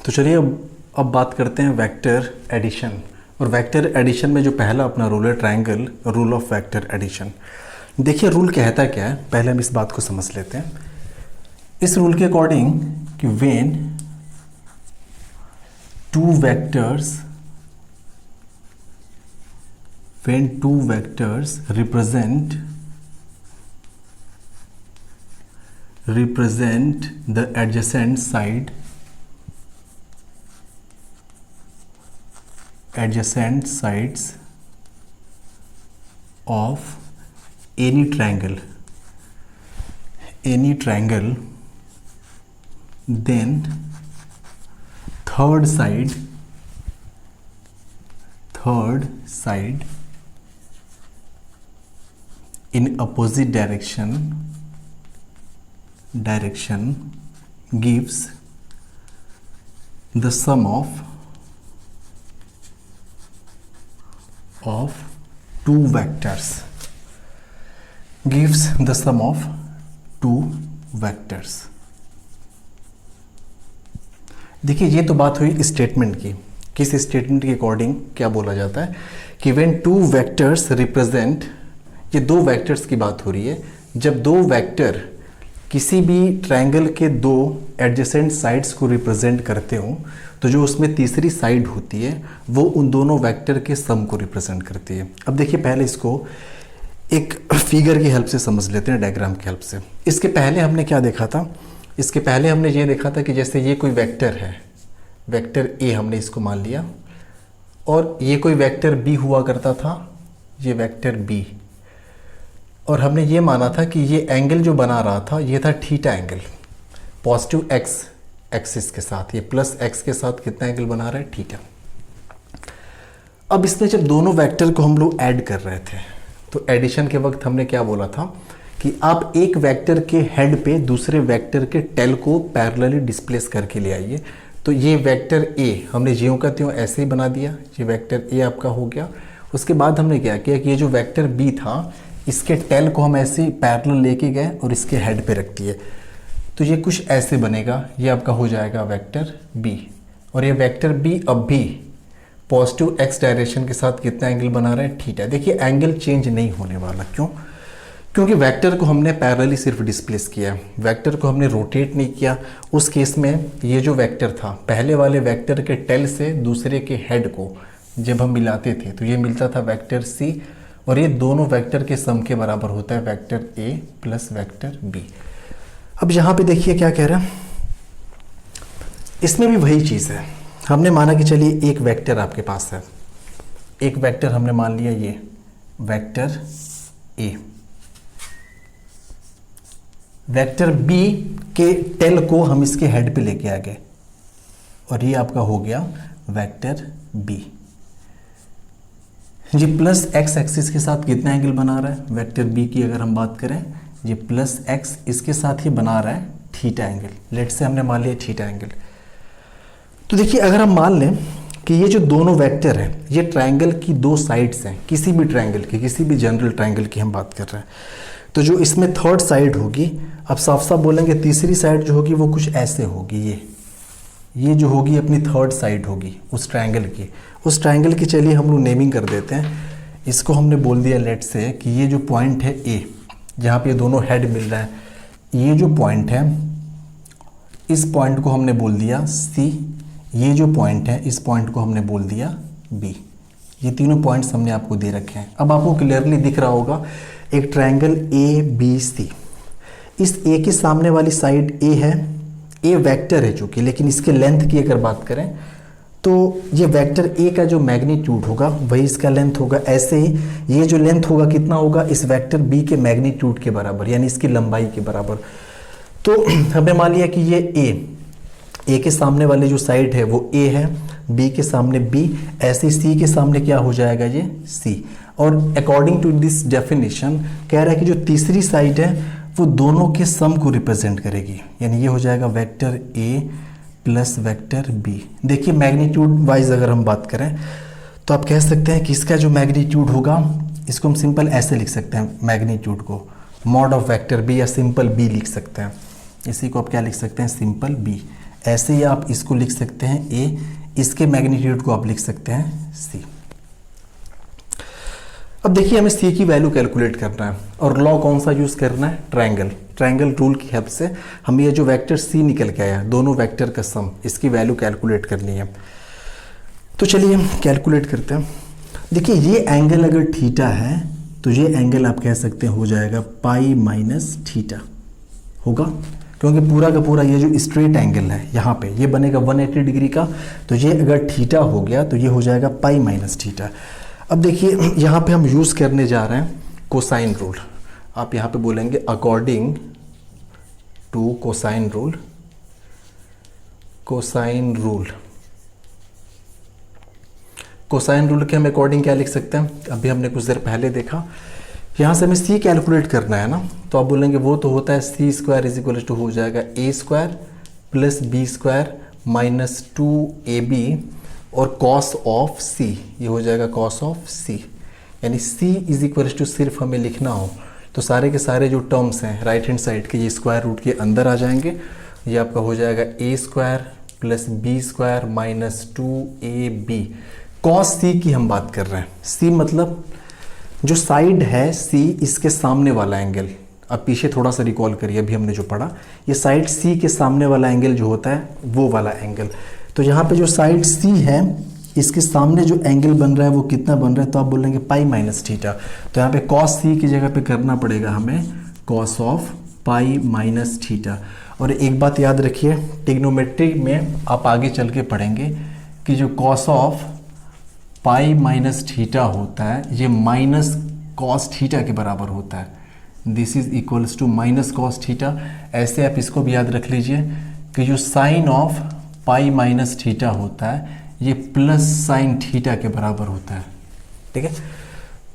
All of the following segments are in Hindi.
तो चलिए अब बात करते हैं वेक्टर एडिशन। और वेक्टर एडिशन में जो पहला अपना रूल है triangle rule of vector addition. देखिए रूल कहता क्या है, पहले हम इस बात को समझ लेते हैं। इस रूल के अकॉर्डिंग कि when two vectors represent the adjacent sides of any triangle, then third side in opposite direction gives the sum of two vectors, देखिए ये तो बात हुई स्टेटमेंट की। किस स्टेटमेंट के अकॉर्डिंग क्या बोला जाता है कि व्हेन टू वेक्टर्स रिप्रेजेंट, ये दो वेक्टर्स की बात हो रही है। जब दो वेक्टर किसी भी ट्रायंगल के दो एडजेसेंट साइड्स को रिप्रेजेंट करते हो तो जो उसमें तीसरी साइड होती है वो उन दोनों वेक्टर के सम को रिप्रेजेंट करती है। अब देखिए पहले इसको एक फिगर की हेल्प से समझ लेते हैं, डायग्राम की हेल्प से। इसके पहले हमने क्या देखा था? इसके पहले हमने ये देखा था कि जैसे ये कोई वेक्टर है, वेक्टर ए हमने इसको मान लिया, और ये कोई वेक्टर बी हुआ करता था, ये वेक्टर बी, और हमने ये माना था कि ये एंगल जो बना रहा था ये था theta angle, positive x axis के साथ, ये प्लस एक्स के साथ कितना एंगल बना रहा है? थीटा। अब इसमें जब दोनों वेक्टर को हम लोग ऐड कर रहे थे तो एडिशन के वक्त हमने क्या बोला था कि आप एक वेक्टर के हेड पे दूसरे वेक्टर के टेल को पैरेलली डिस्प्लेस करके ले आइए। तो ये वेक्टर ए हमने ज्यों का त्यों ऐसे ही बना दिया, ये वेक्टर ए आपका हो गया। उसके बाद हमने क्या किया कि ये जो वेक्टर बी था इसके टेल को हम ऐसे पैरेलल लेके गए और इसके हेड पे रख दिए, तो ये कुछ ऐसे बनेगा, ये आपका हो जाएगा वेक्टर बी। और ये वेक्टर बी अब भी पॉजिटिव एक्स डायरेक्शन के साथ कितना एंगल बना रहा है? थीटा। देखिए एंगल चेंज नहीं होने वाला, क्यों? क्योंकि वेक्टर को हमने पैरेलली सिर्फ डिस्प्लेस किया, वेक्टर को हमने रोटेट नहीं किया। उस केस में ये जो वेक्टर था पहले वाले वेक्टर के टेल से दूसरे के हेड को जब हम मिलाते थे तो ये मिलता था वेक्टर सी, और ये दोनों वेक्टर के सम के बराबर होता है vector A plus vector B. अब यहाँ पे देखिए क्या कह रहा है, इसमें भी वही चीज़ है। हमने माना कि चलिए एक वेक्टर आपके पास है, एक वेक्टर हमने मान लिया ये वेक्टर ए, वेक्टर बी के टेल को हम इसके हेड पे लेके आ गए और ये आपका हो गया वेक्टर बी। ये प्लस एक्स एक्सिस के साथ कितना एंगल बना रहा है? वेक्टर बी की अगर हम बात करें, ये प्लस एक्स इसके साथ ही बना रहा है थीटा एंगल। लेट से हमने मान लिया थीटा एंगल। तो देखिए अगर हम मान लें कि ये जो दोनों वेक्टर हैं ये ट्रायंगल की दो साइड्स हैं, किसी भी ट्रायंगल की, किसी भी जनरल ट्रायंगल की हम बात कर रहे हैं, तो जो इसमें थर्ड साइड होगी, अब साफ साफ बोलेंगे तीसरी साइड जो होगी वो कुछ ऐसे होगी, ये जो होगी अपनी थर्ड साइड होगी उस ट्रायंगल की। उस ट्रायंगल की चलिए हम लोग नेमिंग कर देते हैं। इसको हमने बोल दिया लेट से कि ये जो पॉइंट है ए, जहाँ पे ये दोनों हेड मिल रहा है, ये जो पॉइंट है इस पॉइंट को हमने बोल दिया सी, ये जो पॉइंट है इस पॉइंट को हमने बोल दिया बी। ये तीनों पॉइंट्स हमने आपको दे रखे हैं। अब आपको क्लियरली दिख रहा होगा एक ट्रायंगल ए बी सी, इस ए के सामने वाली साइड ए है, ए वेक्टर है चूंकि, लेकिन इसके लेंथ की अगर बात करें तो ये वेक्टर ए का जो मैग्नीट्यूड होगा वही इसका लेंथ होगा। ऐसे ही ये जो लेंथ होगा कितना होगा? इस वेक्टर बी के मैग्नीट्यूड के बराबर, यानी इसकी लंबाई के बराबर। तो हमें मान लिया कि ये ए के सामने वाले जो साइड है वो ए है, बी के सामने बी, ऐसे सी के सामने क्या हो जाएगा? ये सी। और अकॉर्डिंग टू दिस डेफिनेशन कह रहा है कि जो तीसरी साइड है वो दोनों के सम को रिप्रेजेंट करेगी, यानी ये हो जाएगा vector A plus vector B. देखिए मैग्नीट्यूड वाइज अगर हम बात करें तो आप कह सकते हैं कि इसका जो मैग्नीट्यूड होगा इसको हम सिंपल ऐसे लिख सकते हैं, मैग्नीट्यूड को मॉड ऑफ वेक्टर बी या सिंपल बी लिख सकते हैं। इसी को आप क्या लिख सकते हैं? Simple B. ऐसे ही आप इसको लिख सकते हैं ए, इसके मैग्नीट्यूड को आप लिख सकते हैं सी। अब देखिए हमें सी की वैल्यू कैलकुलेट करना है और लॉ कौन सा यूज करना है, ट्रायंगल रूल की हेल्प से हम ये जो वेक्टर सी निकल के आया, दोनों वेक्टर का सम, इसकी वैल्यू कैलकुलेट करनी है। तो चलिए हम कैलकुलेट करते हैं। देखिए ये एंगल अगर थीटा है तो ये एंगल आप कह सकते हैं हो जाएगा पाई माइनस थीटा होगा, क्योंकि पूरा का पूरा ये जो स्ट्रेट एंगल है यहाँ पे ये बनेगा 180 डिग्री का, तो ये अगर थीटा हो गया तो ये हो जाएगा पाई माइनस थीटा। अब देखिए यहाँ पे हम यूज़ करने जा रहे हैं कोसाइन रूल। आप यहाँ पे बोलेंगे according to cosine rule, cosine rule के हम अकॉर्डिंग क्या लिख सकते हैं, अभी हमने कुछ देर पहले देखा। यहाँ से हमें सी कैलकुलेट करना है ना, तो आप बोलेंगे वो तो होता है C square is equal to हो जाएगा a square plus B square minus 2ab और कॉस ऑफ सी, ये हो जाएगा कॉस ऑफ सी। यानी सी इज इक्वल टू सिर्फ हमें लिखना हो तो सारे के सारे जो टर्म्स हैं राइट हैंड साइड के ये स्क्वायर रूट के अंदर आ जाएंगे। ये आपका हो जाएगा a square plus B square minus 2ab। Cos C की हम बात कर रहे हैं, सी मतलब जो साइड है सी, इसके सामने वाला एंगल। अब पीछे थोड़ा सा रिकॉल करिए, अभी हमने जो पढ़ा, ये साइड सी के सामने वाला एंगल जो होता है वो वाला एंगल। तो यहाँ पे जो साइड सी है इसके सामने जो एंगल बन रहा है वो कितना बन रहा है, तो आप बोलेंगे पाई माइनस थीटा। तो यहाँ पे कॉस सी की जगह पे करना पड़ेगा हमें cos of pi minus theta. और एक बात याद रखिए, ट्रिग्नोमेट्री में आप आगे चल के पढ़ेंगे कि जो cos of pi minus theta होता है ये माइनस कॉस थीटा के बराबर होता है। This is equals to minus cos theta. ऐसे आप इसको भी याद रख लीजिए कि जो sine of pi minus theta होता है ये प्लस साइन थीटा के बराबर होता है। ठीक है,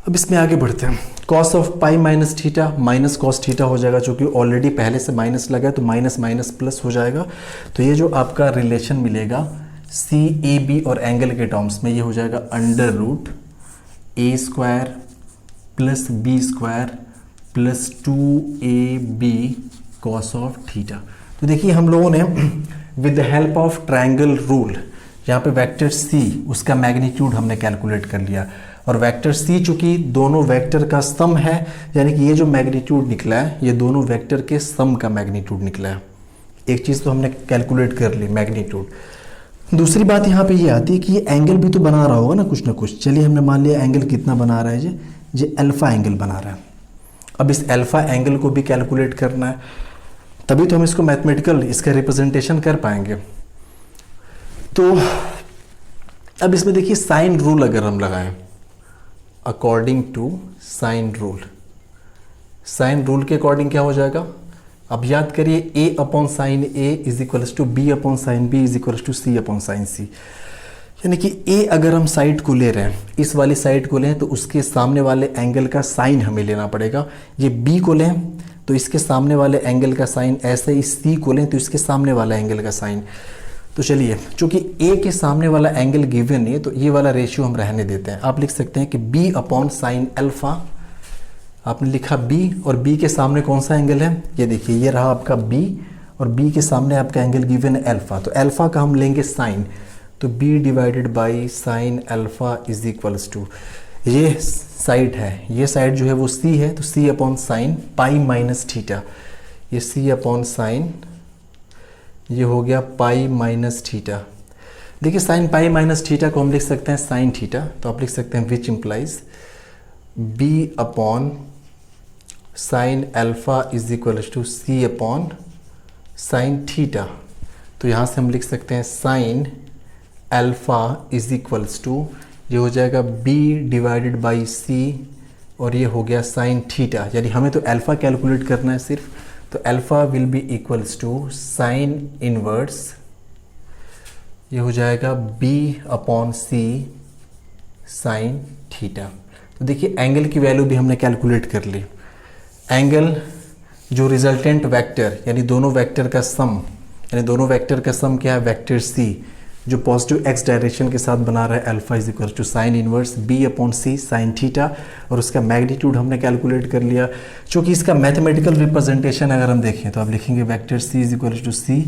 अब इसमें आगे बढ़ते हैं। Cos of pi minus theta minus cos theta हो जाएगा, चूंकि ऑलरेडी पहले से माइनस लगा है तो माइनस माइनस प्लस हो जाएगा। तो ये जो आपका रिलेशन मिलेगा सी ए बी और एंगल के टर्म्स में ये हो जाएगा under root A square plus B square plus 2ab cos of theta. तो देखिए हम लोगों ने with the help of triangle rule यहाँ पे वेक्टर सी उसका मैग्नीट्यूड हमने कैलकुलेट कर लिया, और वेक्टर सी चूंकि दोनों वेक्टर का सम है, यानी कि ये जो मैग्नीट्यूड निकला है ये दोनों वेक्टर के सम का मैग्नीट्यूड निकला है। एक चीज़ तो हमने कैलकुलेट कर ली मैग्नीट्यूड। दूसरी बात यहाँ पे ये आती है कि ये एंगल भी तो बना रहा होगा ना कुछ। चलिए हमने मान लिया एंगल कितना बना रहा है, ये अल्फा एंगल बना रहा है। अब इस अल्फा एंगल को भी कैलकुलेट करना है, तभी तो हम इसको मैथमेटिकल इसका रिप्रेजेंटेशन कर पाएंगे। तो अब इसमें देखिए साइन रूल अगर हम लगाएं, अकॉर्डिंग टू साइन रूल के अकॉर्डिंग क्या हो जाएगा, अब याद करिए a upon sine a is equals to b upon sine b is equals to c upon sine c। यानी कि a अगर हम साइड को ले रहे हैं, इस वाली साइड को लें तो उसके सामने वाले एंगल का साइन हमें लेना पड़ेगा। ये b को लें तो इसके सामने वाले एंगल का साइन, ऐसे ही c को लें तो इसके सामने वाला एंगल का साइन। तो चलिए चूंकि a के सामने वाला एंगल गिवन नहीं है तो ये वाला रेशियो हम रहने देते हैं। आप लिख सकते हैं कि b अपॉन साइन अल्फा, आपने लिखा b और b के सामने कौन सा एंगल है, ये देखिए ये रहा आपका b और b के सामने आपका एंगल गिवन है अल्फा। तो अल्फा का हम लेंगे साइन, तो b divided by sine alpha is equals to, ये साइड है, ये साइड जो है वो c है तो c upon sine pi minus theta, ये c अपॉन साइन ये हो गया पाई माइनस थीटा। देखिए साइन पाई माइनस थीटा को हम लिख सकते हैं साइन थीटा, तो आप लिख सकते हैं which implies b upon sine alpha is equal to c upon sine theta. तो यहाँ से हम लिख सकते हैं sine alpha is equals to, ये हो जाएगा b डिवाइडेड बाई c और ये हो गया साइन थीटा। यानी हमें तो अल्फा कैलकुलेट करना है सिर्फ, तो alpha will be equals to sine inverse, ये हो जाएगा b upon c sine theta. तो देखिए एंगल की वैल्यू भी हमने कैलकुलेट कर ली। एंगल जो रिजल्टेंट वेक्टर यानी दोनों वेक्टर का सम, यानी दोनों वेक्टर का सम क्या है, वेक्टर c जो पॉजिटिव x डायरेक्शन के साथ बना रहा है alpha is equal to sine inverse b upon c sine theta, और उसका मैग्नीट्यूड हमने कैलकुलेट कर लिया। चूँकि इसका मैथमेटिकल रिप्रेजेंटेशन अगर हम देखें तो आप लिखेंगे vector c is equal to c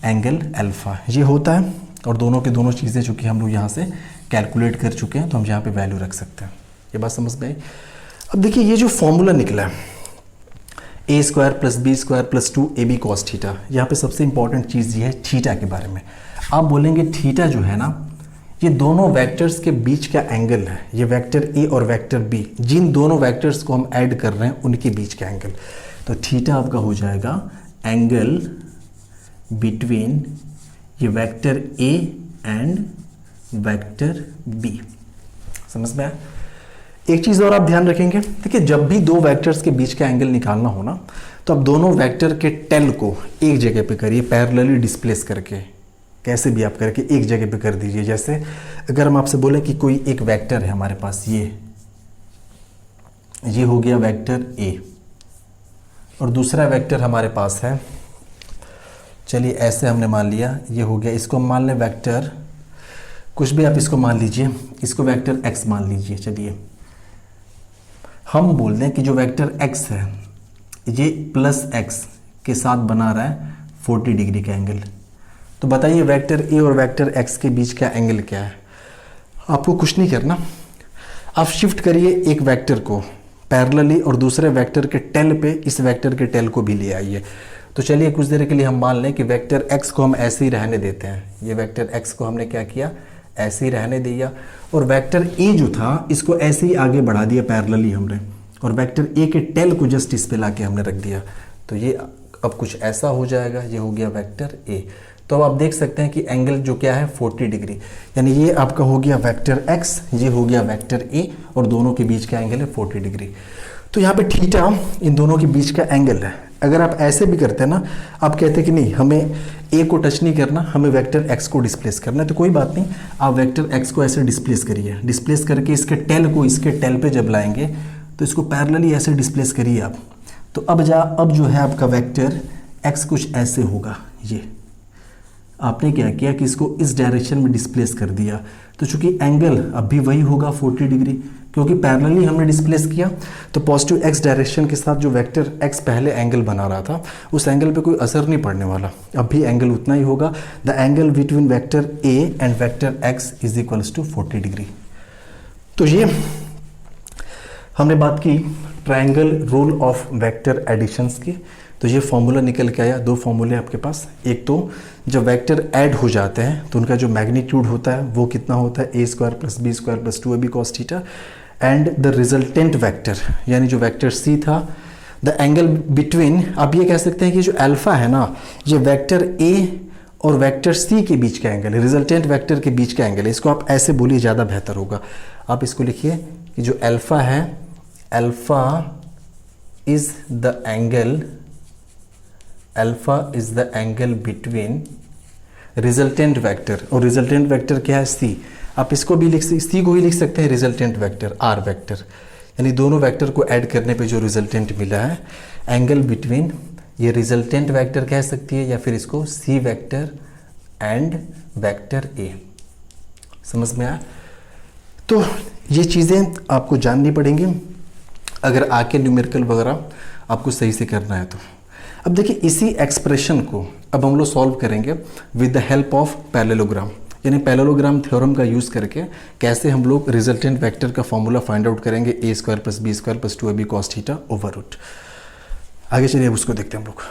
angle alpha, ये होता है। और दोनों के दोनों चीज़ें चूँकि हम लोग यहाँ से कैलकुलेट कर चुके हैं तो हम यहाँ पे वैल्यू रख सकते हैं। ये बात समझ में आई। अब देखिए ये जो फॉर्मूला निकला है a square plus B square plus 2ab cos theta, यहाँ पे सबसे इंपॉर्टेंट चीज़ ये है थीटा के बारे में। आप बोलेंगे थीटा जो है ना, ये दोनों वेक्टर्स के बीच का एंगल है। ये वेक्टर ए और वेक्टर बी, जिन दोनों वेक्टर्स को हम ऐड कर रहे हैं उनके बीच का एंगल। तो थीटा आपका हो जाएगा एंगल बिटवीन ये vector A and vector B. समझ में आया? एक चीज़ और आप ध्यान रखेंगे, देखिए जब भी दो वेक्टर्स के बीच का एंगल निकालना हो ना, तो आप दोनों वेक्टर के टेल को एक जगह पे करिए, पैरेलली डिस्प्लेस करके, कैसे भी आप करके एक जगह पे कर दीजिए। जैसे अगर हम आपसे बोले कि कोई एक वेक्टर है हमारे पास, ये हो गया वेक्टर ए, और दूसरा वेक्टर हमारे पास है, चलिए ऐसे हमने मान लिया, ये हो गया, इसको हम मान लें वेक्टर कुछ भी आप इसको मान लीजिए, इसको वेक्टर एक्स मान लीजिए। चलिए हम बोल दें कि जो वेक्टर x है ये प्लस x के साथ बना रहा है 40 डिग्री का एंगल। तो बताइए वेक्टर a और वेक्टर x के बीच का एंगल क्या है? आपको कुछ नहीं करना, आप शिफ्ट करिए एक वेक्टर को पैरेलली और दूसरे वेक्टर के टेल पे इस वेक्टर के टेल को भी ले आइए। तो चलिए कुछ देर के लिए हम मान लें कि वेक्टर x को हम ऐसे ही रहने देते हैं। ये वेक्टर x को हमने क्या किया, ऐसे ही रहने दिया, और वेक्टर a जो था इसको ऐसे ही आगे बढ़ा दिया पैरेलली हमने, और वेक्टर a के टेल को जस्ट इस पे लाके हमने रख दिया। तो ये अब कुछ ऐसा हो जाएगा, ये हो गया वेक्टर a। तो अब आप देख सकते हैं कि एंगल जो क्या है 40 डिग्री, यानी ये आपका हो गया वेक्टर x, ये हो गया वेक्टर a, और दोनों के बीच का एंगल है 40 डिग्री। तो यहाँ पे थीटा इन दोनों के बीच का एंगल है। अगर आप ऐसे भी करते हैं ना, आप कहते हैं कि नहीं हमें a को टच नहीं करना, हमें वेक्टर x को डिस्प्लेस करना है, तो कोई बात नहीं, आप वेक्टर x को ऐसे डिस्प्लेस करिए। डिस्प्लेस करके इसके टेल को इसके टेल पे जब लाएंगे तो इसको पैरेलली ऐसे डिस्प्लेस करिए आप। तो अब जो है आपका वेक्टर x कुछ ऐसे होगा। ये आपने क्या किया कि इसको इस डायरेक्शन में डिस्प्लेस कर दिया, तो चूंकि एंगल अब भी वही होगा 40 डिग्री, क्योंकि पैरेलली हमने डिस्प्लेस किया। तो पॉजिटिव x डायरेक्शन के साथ जो वेक्टर x पहले एंगल बना रहा था उस एंगल पे कोई असर नहीं पड़ने वाला, अब भी एंगल उतना ही होगा। The angle between vector a and vector x is equals to 40 degree. तो ये हमने बात की triangle rule of vector additions की। तो ये फॉर्मूला निकल के आया, दो फॉर्मूले आपके पास। एक तो जब वेक्टर ऐड हो जाते हैं तो उनका जो मैग्नीट्यूड होता है वो कितना होता है, a square plus B square plus 2ab cos theta, and the resultant vector यानी जो वेक्टर c था, द एंगल बिटवीन, आप ये कह सकते हैं कि जो अल्फा है ना, ये वेक्टर a और वेक्टर c के बीच का एंगल है, रिजल्टेंट वेक्टर के बीच का एंगल है। इसको आप ऐसे बोलिए, ज़्यादा बेहतर होगा। आप इसको लिखिए कि जो अल्फा है, alpha is the angle between resultant vector, और रिजल्टेंट वेक्टर क्या है c। आप इसको भी c को ही लिख सकते हैं रिजल्टेंट वेक्टर r वेक्टर, यानी दोनों वेक्टर को ऐड करने पे जो रिजल्टेंट मिला है, एंगल बिटवीन ये रिजल्टेंट वेक्टर कह सकती है या फिर इसको c vector and vector a। समझ में आया? तो ये चीज़ें आपको जाननी पड़ेंगी अगर आके न्यूमेरिकल वगैरह आपको सही से करना है तो। अब देखिए इसी एक्सप्रेशन को अब हम लोग सॉल्व करेंगे with the help of parallelogram, यानी पैरेललोग्राम थ्योरम का यूज़ करके कैसे हम लोग रिजल्टेंट वेक्टर का फॉर्मूला फाइंड आउट करेंगे, a square plus B square plus 2ab cos थीटा ओवर रूट। आगे चलिए अब उसको देखते हैं हम लोग।